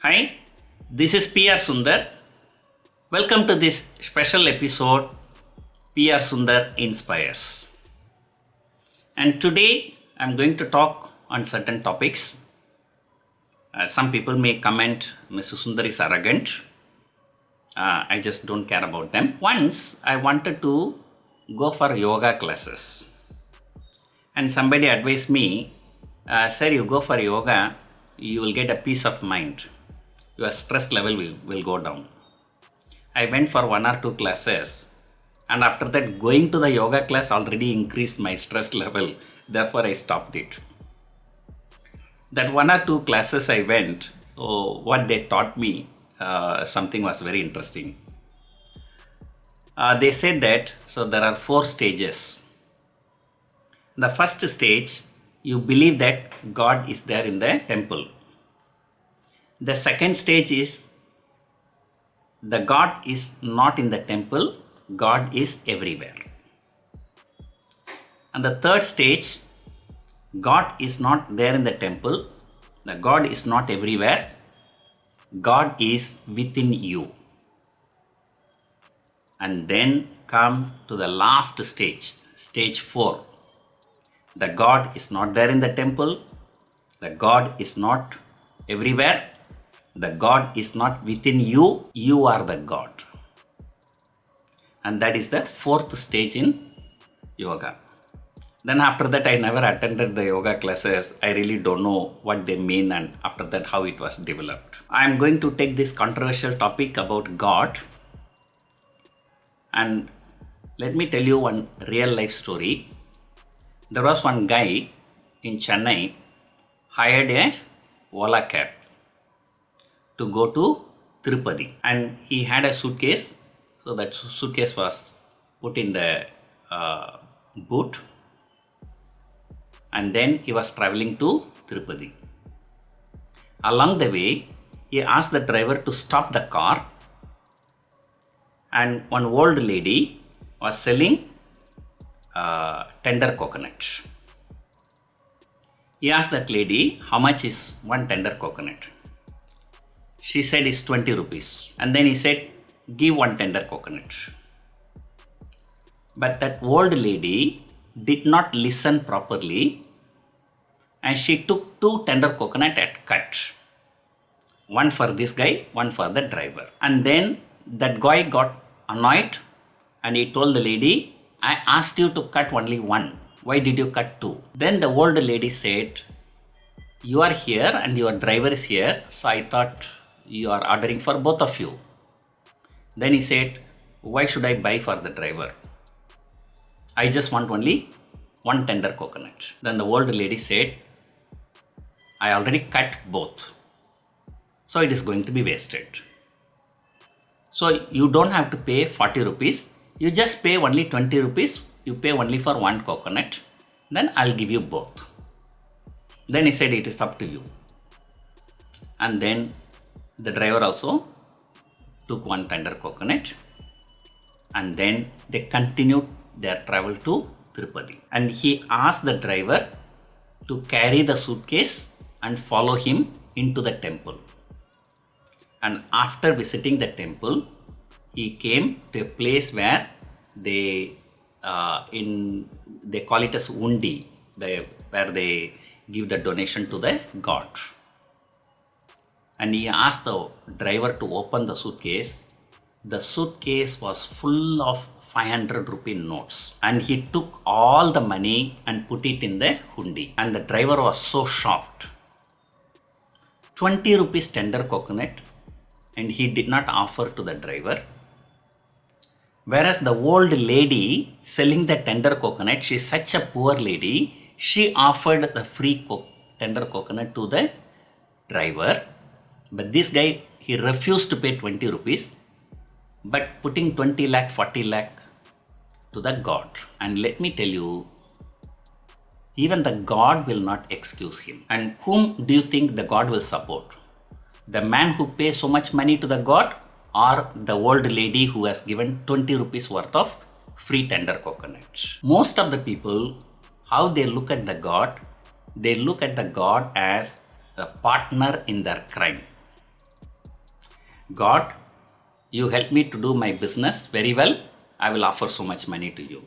Hi, this is PR Sundar. Welcome to this special episode PR Sundar Inspires. And today I'm going to talk on certain topics. Some people may comment Mr. Sundar is arrogant. I just don't care about them. Once I wanted to go for yoga classes. And somebody advised me, sir, you go for yoga, you will get a peace of mind. Your stress level will go down. I went for 1 or 2 classes, and after that going to the yoga class already increased my stress level. Therefore, I stopped it. That 1 or 2 classes I went, so what they taught me, something was very interesting. They said that, so there are 4 stages. The first stage, you believe that God is there in the temple. The second stage is the God is not in the temple, God is everywhere. And the third stage, God is not there in the temple, the God is not everywhere, God is within you. And then come to the last stage, stage 4. The God is not there in the temple, the God is not everywhere, the God is not within you, you are the God. And that is the 4th stage in yoga. Then after that I never attended the yoga classes. I really don't know what they mean and after that how it was developed. I am going to take this controversial topic about God. And let me tell you one real life story. There was one guy in Chennai hired a Ola cab to go to Tirupati, and he had a suitcase, so that suitcase was put in the boot, and then he was traveling to Tirupati. Along the way, he asked the driver to stop the car, and one old lady was selling tender coconut. He asked that lady, how much is one tender coconut? She said it's 20 rupees. And then he said, give one tender coconut. But that old lady did not listen properly, and she took 2 tender coconut at cut. One for this guy, one for the driver. And then that guy got annoyed and he told the lady, I asked you to cut only 1. Why did you cut 2? Then the old lady said, you are here and your driver is here, so I thought you are ordering for both of you. Then he said, why should I buy for the driver? I just want only 1 tender coconut. Then the old lady said, I already cut both, so it is going to be wasted. So you don't have to pay 40 rupees. You just pay only 20 rupees. You pay only for 1 coconut. Then I'll give you both. Then he said, it is up to you. And then the driver also took 1 tender coconut, and then they continued their travel to Tirupati. And he asked the driver to carry the suitcase and follow him into the temple. And after visiting the temple, he came to a place where they call it as undi, where they give the donation to the god. And he asked the driver to open the suitcase. The suitcase was full of 500 rupee notes, and he took all the money and put it in the hundi. And the driver was so shocked. 20 rupees tender coconut, and he did not offer to the driver. Whereas the old lady selling the tender coconut, she is such a poor lady, she offered the free tender coconut to the driver. But this guy, he refused to pay 20 rupees, but putting 20 lakh, 40 lakh to the God. And let me tell you, even the God will not excuse him. And whom do you think the God will support? The man who pays so much money to the God, or the old lady who has given 20 rupees worth of free tender coconuts? Most of the people, how they look at the God, they look at the God as a partner in their crime. God, you help me to do my business very well. I will offer so much money to you.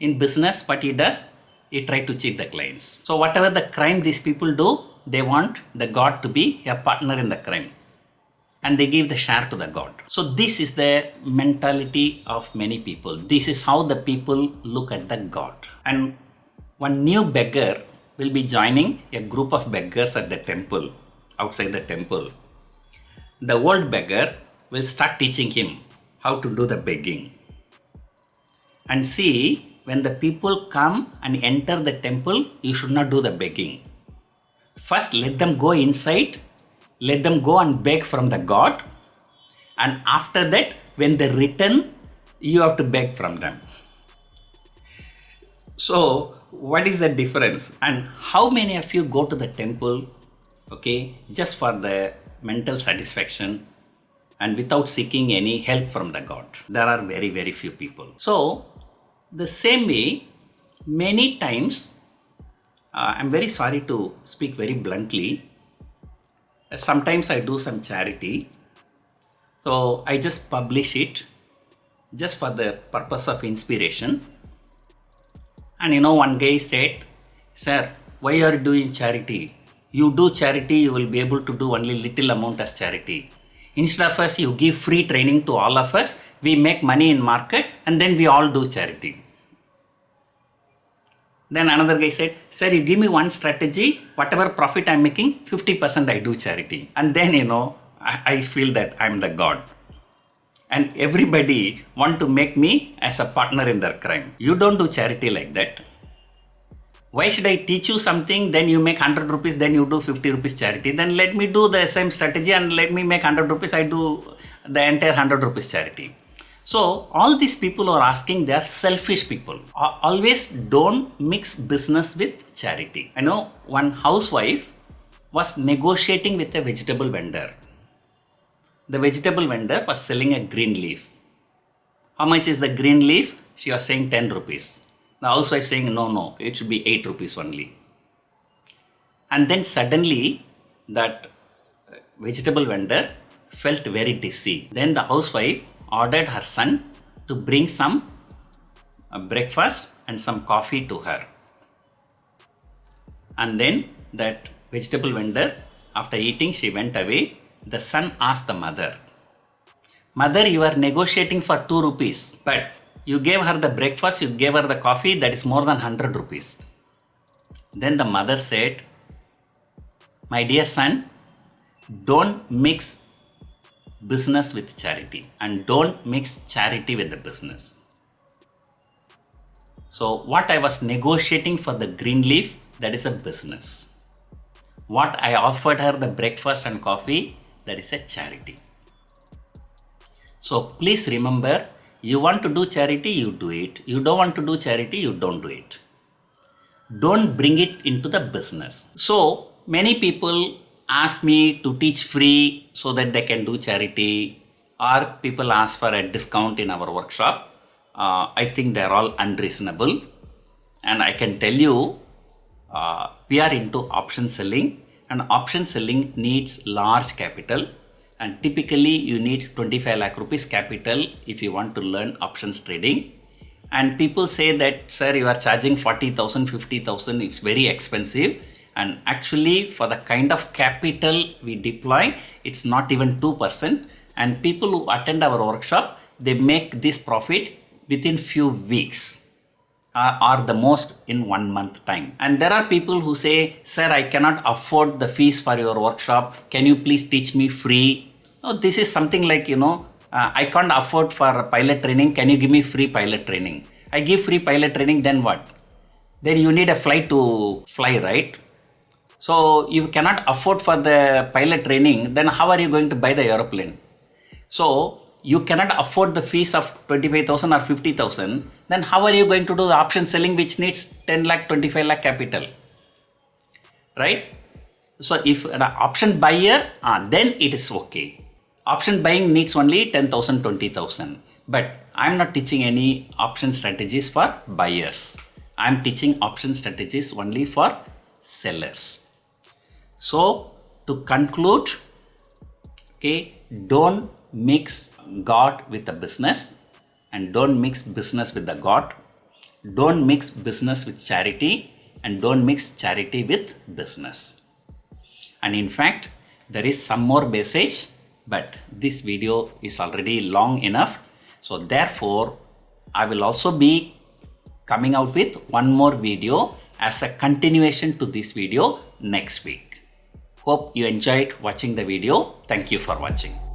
In business, what he does, he tries to cheat the clients. So whatever the crime these people do, they want the God to be a partner in the crime. And they give the share to the God. So this is the mentality of many people. This is how the people look at the God. And one new beggar will be joining a group of beggars at the temple, outside the temple. The old beggar will start teaching him how to do the begging. And see, when the people come and enter the temple, you should not do the begging. First, let them go inside, let them go and beg from the God. And after that, when they return, you have to beg from them. So, what is the difference? And how many of you go to the temple, okay, just for the mental satisfaction and without seeking any help from the God? There are very, very few people. So, the same way, many times, I'm very sorry to speak very bluntly, sometimes I do some charity. So, I just publish it just for the purpose of inspiration. And one guy said, "Sir, why are you doing charity? You do charity, you will be able to do only little amount as charity. Instead of us, you give free training to all of us, we make money in market and then we all do charity." Then another guy said, "Sir, you give me one strategy, whatever profit I'm making, 50% I do charity." And then, I feel that I'm the God. And everybody want to make me as a partner in their crime. You don't do charity like that. Why should I teach you something, then you make 100 rupees, then you do 50 rupees charity? Then let me do the same strategy and let me make 100 rupees, I do the entire 100 rupees charity. So all these people are asking, they are selfish people. Always don't mix business with charity. I know one housewife was negotiating with a vegetable vendor. The vegetable vendor was selling a green leaf. How much is the green leaf? She was saying 10 rupees. The housewife saying, no, it should be 8 rupees only. And then suddenly that vegetable vendor felt very dizzy. Then the housewife ordered her son to bring some breakfast and some coffee to her. And then that vegetable vendor, after eating, she went away. The son asked the mother, "Mother, you are negotiating for 2 rupees, but you gave her the breakfast, you gave her the coffee, that is more than 100 rupees. Then the mother said, "My dear son, don't mix business with charity and don't mix charity with the business." So what I was negotiating for the green leaf, that is a business. What I offered her, the breakfast and coffee, that is a charity. So please remember, you want to do charity, you do it. You don't want to do charity, you don't do it. Don't bring it into the business. So many people ask me to teach free so that they can do charity, or people ask for a discount in our workshop. I think they're all unreasonable. And I can tell you, we are into option selling, and option selling needs large capital. And typically you need 25 lakh rupees capital if you want to learn options trading. And people say that, "Sir, you are charging 40,000, 50,000, it's very expensive." And actually for the kind of capital we deploy, it's not even 2%. And people who attend our workshop, they make this profit within few weeks. Or the most in 1 month time. And there are people who say, "Sir, I cannot afford the fees for your workshop. Can you please teach me free?" Oh, this is something like, I can't afford for pilot training. Can you give me free pilot training? I give free pilot training, then what? Then you need a flight to fly, right? So you cannot afford for the pilot training, then how are you going to buy the aeroplane? So you cannot afford the fees of 25,000 or 50,000, then how are you going to do the option selling which needs 10 lakh, 25 lakh capital? Right? So if an option buyer, then it is okay. Option buying needs only 10,000, 20,000. But I'm not teaching any option strategies for buyers. I'm teaching option strategies only for sellers. So to conclude, okay, don't mix God with the business, and don't mix business with the God. Don't mix business with charity, and don't mix charity with business. And in fact, there is some more message, but this video is already long enough. So therefore, I will also be coming out with one more video as a continuation to this video next week. Hope you enjoyed watching the video. Thank you for watching.